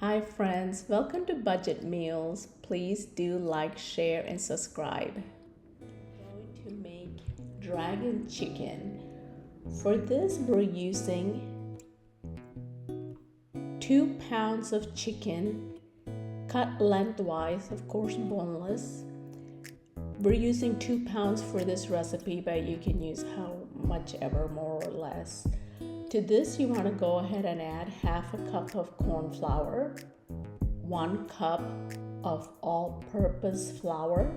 Hi friends, welcome to Budget Meals. Please do like, share and subscribe. I'm going to make dragon chicken. For this we're using 2 pounds of chicken cut lengthwise, of course boneless. We're using 2 pounds for this recipe, but you can use how much ever, more or less. To this, you want to go ahead and add half a cup of corn flour, 1 cup of all-purpose flour,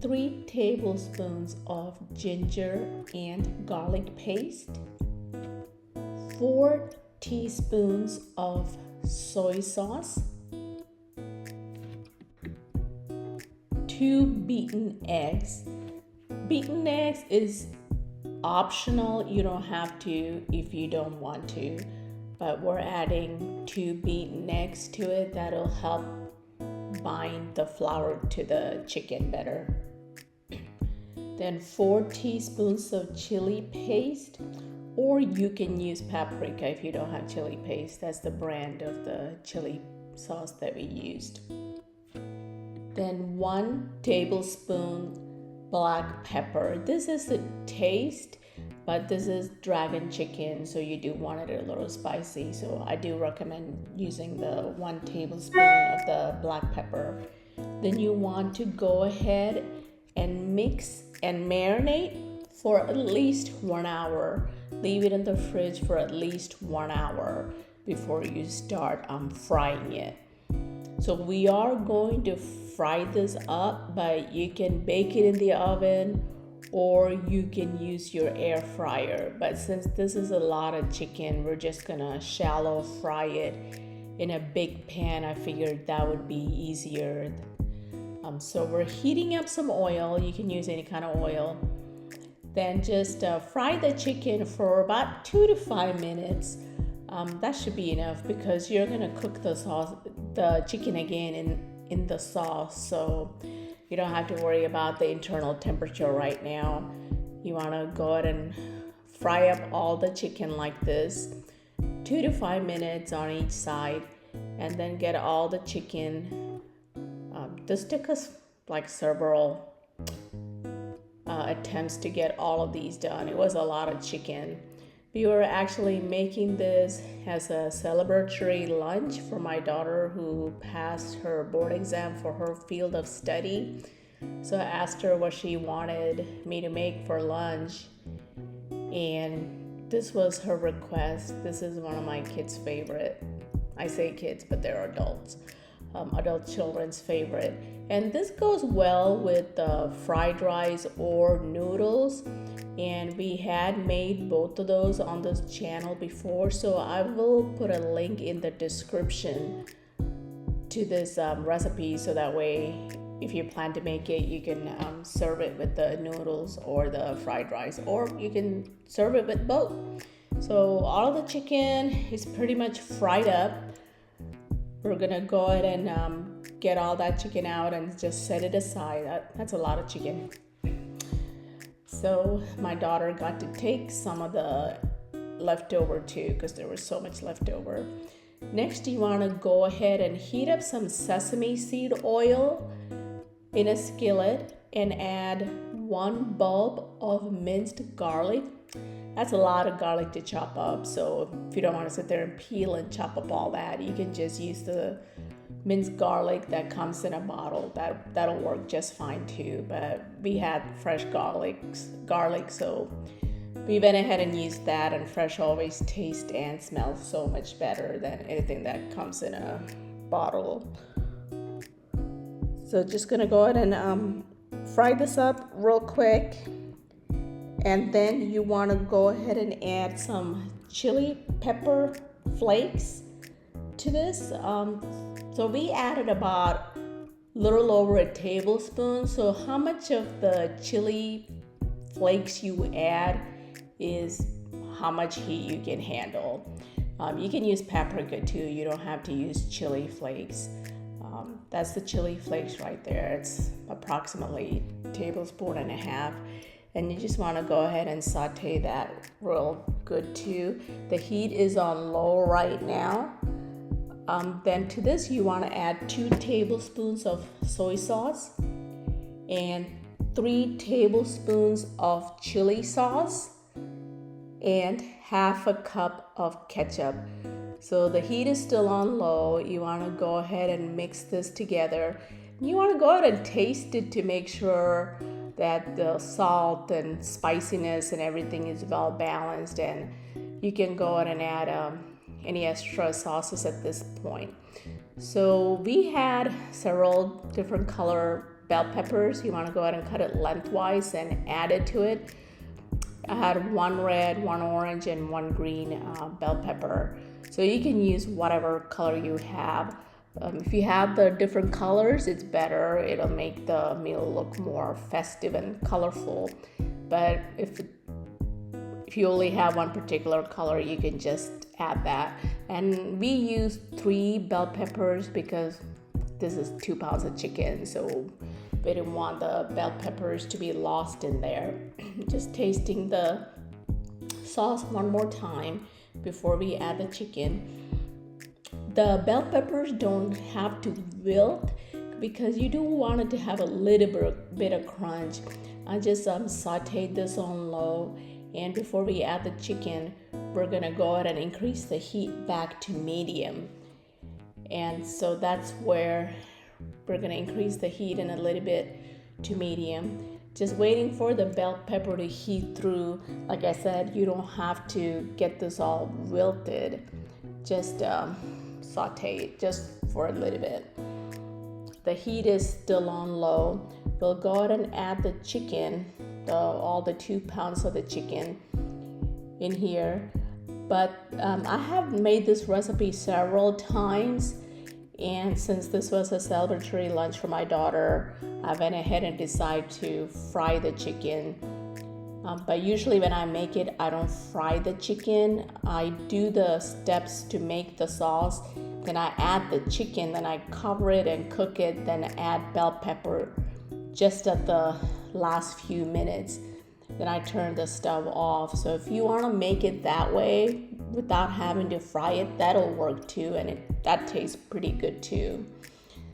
3 tablespoons of ginger and garlic paste, 4 teaspoons of soy sauce, 2 beaten eggs. Beaten eggs is optional, you don't have to if you don't want to, but we're adding 2 beaten eggs to it. That'll help bind the flour to the chicken better. Then 4 teaspoons of chili paste, or you can use paprika if you don't have chili paste. That's the brand of the chili sauce that we used. Then 1 tablespoon black pepper. This is the taste, but this is dragon chicken, so you do want it a little spicy, so I do recommend using the 1 tablespoon of the black pepper. Then you want to go ahead and mix and marinate for at least 1 hour. Leave it in the fridge for at least 1 hour before you start frying it. So we are going to fry this up, but you can bake it in the oven or you can use your air fryer. But since this is a lot of chicken, we're just gonna shallow fry it in a big pan. I figured that would be easier. So we're heating up some oil. You can use any kind of oil. Then just fry the chicken for about 2 to 5 minutes. That should be enough because you're gonna cook the chicken again in the sauce, so you don't have to worry about the internal temperature right now. You want to go ahead and fry up all the chicken like this, 2 to 5 minutes on each side, and then get all the chicken. This took us like several attempts to get all of these done. It was a lot of chicken. We were actually making this as a celebratory lunch for my daughter who passed her board exam for her field of study. So I asked her what she wanted me to make for lunch, and this was her request. This is one of my kids' favorite. I say kids, but they're adults. Adult children's favorite. And this goes well with fried rice or noodles. And we had made both of those on this channel before, so I will put a link in the description to this recipe, so that way if you plan to make it, you can serve it with the noodles or the fried rice, or you can serve it with both. So all of the chicken is pretty much fried up. We're gonna go ahead and get all that chicken out and just set it aside. That's a lot of chicken. So my daughter got to take some of the leftover too, because there was so much leftover. Next, you want to go ahead and heat up some sesame seed oil in a skillet and add 1 bulb of minced garlic. That's a lot of garlic to chop up, so if you don't want to sit there and peel and chop up all that, you can just use the minced garlic that comes in a bottle. That'll work just fine too, but we had fresh garlic, so we went ahead and used that, and fresh always tastes and smells so much better than anything that comes in a bottle. So just gonna go ahead and fry this up real quick, and then you want to go ahead and add some chili pepper flakes to this. So we added about a little over a tablespoon. So how much of the chili flakes you add is how much heat you can handle. You can use paprika too. You don't have to use chili flakes. That's the chili flakes right there. It's approximately a tablespoon and a half. And you just want to go ahead and saute that real good too. The heat is on low right now. Then to this, you want to add 2 tablespoons of soy sauce and 3 tablespoons of chili sauce and half a cup of ketchup. So the heat is still on low. You want to go ahead and mix this together. You want to go ahead and taste it to make sure that the salt and spiciness and everything is well balanced, and you can go ahead and add any extra sauces at this point. So we had several different color bell peppers. You want to go ahead and cut it lengthwise and add it to it. I had 1 red, 1 orange, and 1 green bell pepper. So you can use whatever color you have. If you have the different colors, it's better. It'll make the meal look more festive and colorful. But if you only have one particular color, you can just add that. And we used 3 bell peppers because this is 2 pounds of chicken, so we didn't want the bell peppers to be lost in there. Just tasting the sauce one more time before we add the chicken. The bell peppers don't have to wilt because you do want it to have a little bit of crunch. I just sauteed this on low, and before we add the chicken, we're gonna go ahead and increase the heat back to medium. And so that's where we're gonna increase the heat in a little bit to medium. Just waiting for the bell pepper to heat through. Like I said, you don't have to get this all wilted. Just saute it just for a little bit. The heat is still on low. We'll go ahead and add the chicken, all the 2 pounds of the chicken in here. But I have made this recipe several times, and since this was a celebratory lunch for my daughter, I went ahead and decided to fry the chicken. But usually when I make it, I don't fry the chicken. I do the steps to make the sauce, then I add the chicken, then I cover it and cook it, then add bell pepper just at the last few minutes. Then I turn the stove off. So if you want to make it that way without having to fry it, that'll work too, and that tastes pretty good too.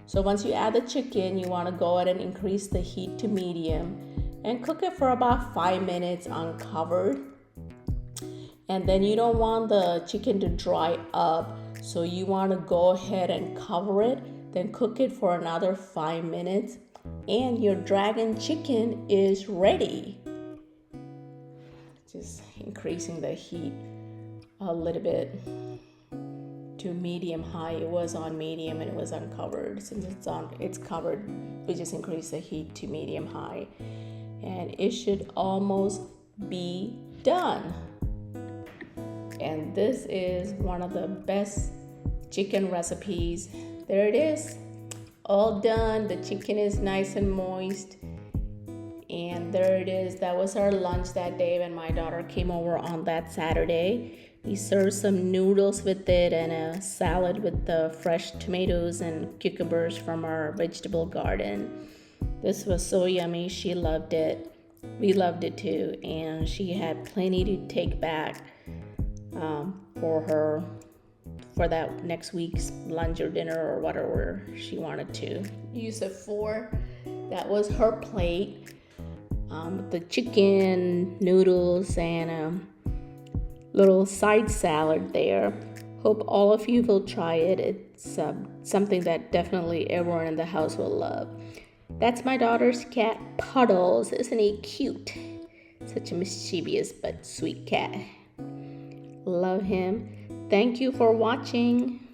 So once you add the chicken, you want to go ahead and increase the heat to medium and cook it for about 5 minutes uncovered. And then you don't want the chicken to dry up, so you want to go ahead and cover it, then cook it for another 5 minutes, and your dragon chicken is ready. Just increasing the heat a little bit to medium high. It was on medium and it was uncovered. Since it's covered, we just increase the heat to medium high, and it should almost be done. And this is one of the best chicken recipes. There it is, all done. The chicken is nice and moist. And there it is. That was our lunch that day when my daughter came over on that Saturday. We served some noodles with it and a salad with the fresh tomatoes and cucumbers from our vegetable garden. This was so yummy. She loved it. We loved it too. And she had plenty to take back for that next week's lunch or dinner or whatever she wanted to use it for. That was her plate. The chicken, noodles, and a little side salad there. Hope all of you will try it. It's something that definitely everyone in the house will love. That's my daughter's cat, Puddles. Isn't he cute? Such a mischievous but sweet cat. Love him. Thank you for watching.